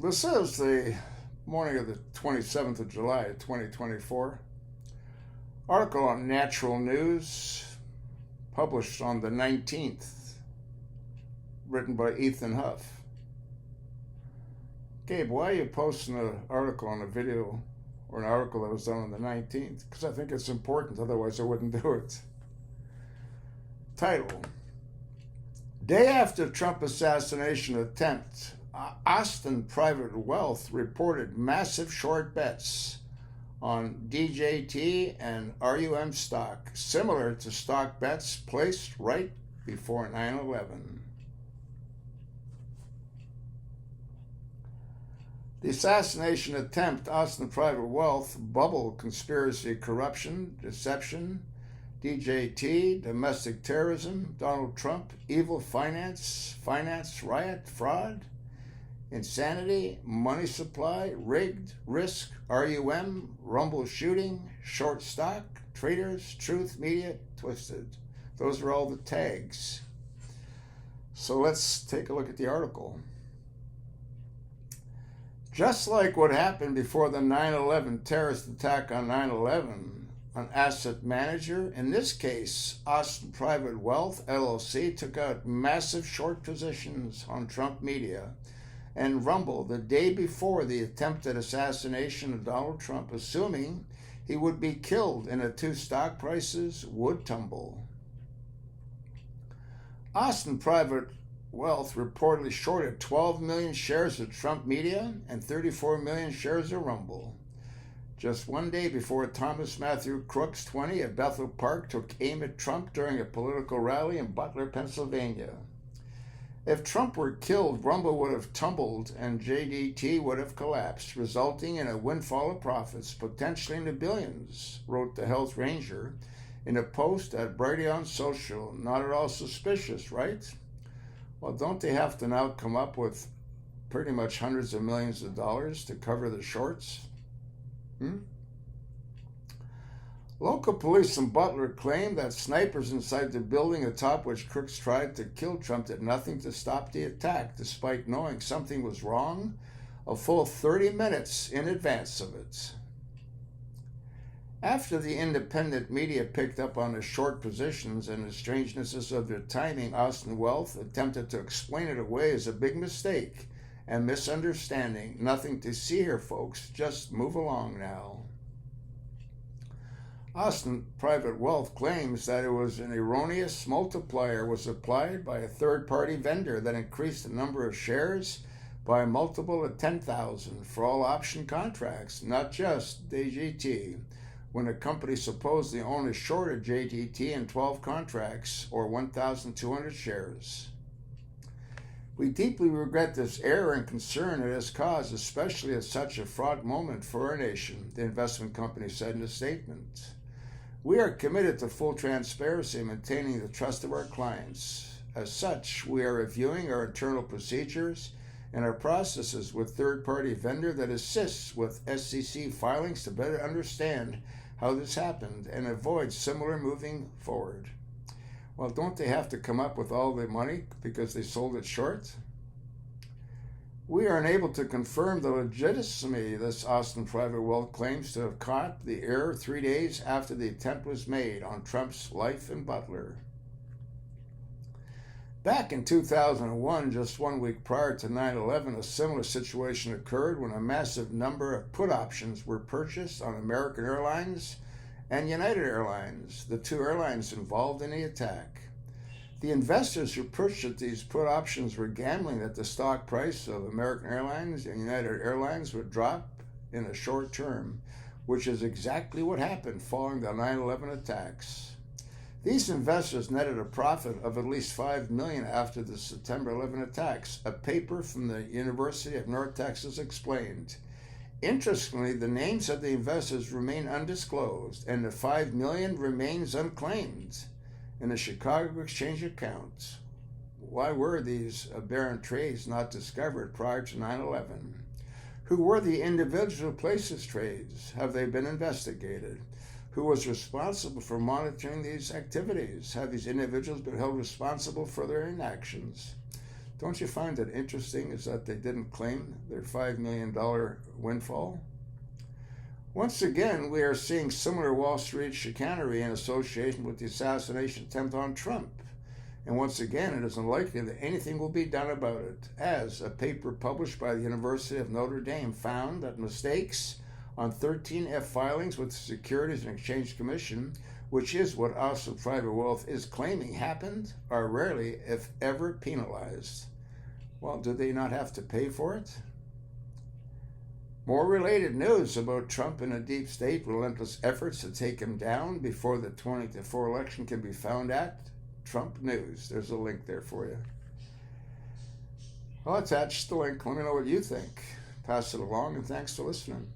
This is the morning of the 27th of July, 2024. Article on Natural News, published on the 19th, written by Ethan Huff. Gabe, why are you posting an article on a video or an article that was done on the 19th? Because I think it's important, otherwise I wouldn't do it. Title: Day after Trump assassination attempt, Austin Private Wealth reported massive short bets on JDT and RUM stock, similar to stock bets placed right before 9/11. The assassination attempt, Austin Private Wealth, bubble, conspiracy, corruption, deception, DJT, domestic terrorism, Donald Trump, evil finance, riot, fraud, insanity, money supply, rigged, risk, RUM, rumble shooting, short stock, traders, truth, media, twisted. Those are all the tags. So let's take a look at the article. Just like what happened before the 9/11 terrorist attack on 9/11, an asset manager, in this case, Austin Private Wealth, LLC, took out massive short positions on Trump media and Rumble the day before the attempted assassination of Donald Trump, assuming he would be killed and the two stock prices would tumble. Austin Private Wealth reportedly shorted 12 million shares of Trump media and 34 million shares of Rumble, just one day before Thomas Matthew Crooks, 20, at Bethel Park took aim at Trump during a political rally in Butler, Pennsylvania. If Trump were killed, Rumble would have tumbled and JDT would have collapsed, resulting in a windfall of profits, potentially in the billions, wrote the Health Ranger in a post at Brighteon Social. Not at all suspicious, right? Well, don't they have to now come up with pretty much hundreds of millions of dollars to cover the shorts? Local police in Butler claim that snipers inside the building atop which Crooks tried to kill Trump did nothing to stop the attack, despite knowing something was wrong a full 30 minutes in advance of it. After the independent media picked up on the short positions and the strangenesses of their timing, Austin Wealth attempted to explain it away as a big mistake and misunderstanding. Nothing to see here, folks. Just move along now. Austin Private Wealth claims that it was an erroneous multiplier was applied by a third-party vendor that increased the number of shares by a multiple of 10,000 for all option contracts, not just JDT, when the company supposedly only shorted JDT in 12 contracts or 1,200 shares. We deeply regret this error and concern it has caused, especially at such a fraught moment for our nation, the investment company said in a statement. We are committed to full transparency and maintaining the trust of our clients. As such, we are reviewing our internal procedures and our processes with third-party vendor that assists with SEC filings to better understand how this happened and avoid similar moving forward. Well, don't they have to come up with all the money because they sold it short? We are unable to confirm the legitimacy this Austin Private Wealth claims to have caught the error 3 days after the attempt was made on Trump's life in Butler. Back in 2001, just 1 week prior to 9/11, a similar situation occurred when a massive number of put options were purchased on American Airlines and United Airlines, the two airlines involved in the attack. The investors who purchased these put options were gambling that the stock price of American Airlines and United Airlines would drop in the short term, which is exactly what happened following the 9/11 attacks. These investors netted a profit of at least $5 million after the September 11 attacks, a paper from the University of North Texas explained. Interestingly, the names of the investors remain undisclosed, and the $5 million remains unclaimed in the Chicago Exchange account. Why were these aberrant trades not discovered prior to 9/11? Who were the individuals who placed these trades? Have they been investigated? Who was responsible for monitoring these activities? Have these individuals been held responsible for their inactions? Don't you find it interesting is that they didn't claim their $5 million windfall? Once again, we are seeing similar Wall Street chicanery in association with the assassination attempt on Trump. And once again, it is unlikely that anything will be done about it, as a paper published by the University of Notre Dame found that mistakes on 13F filings with the Securities and Exchange Commission, which is what Awesome Private Wealth is claiming happened, are rarely, if ever, penalized. Well, do they not have to pay for it? More related news about Trump and a deep state relentless efforts to take him down before the 2024 election can be found at Trump News. There's a link there for you. I'll attach the link. Let me know what you think. Pass it along, and thanks for listening.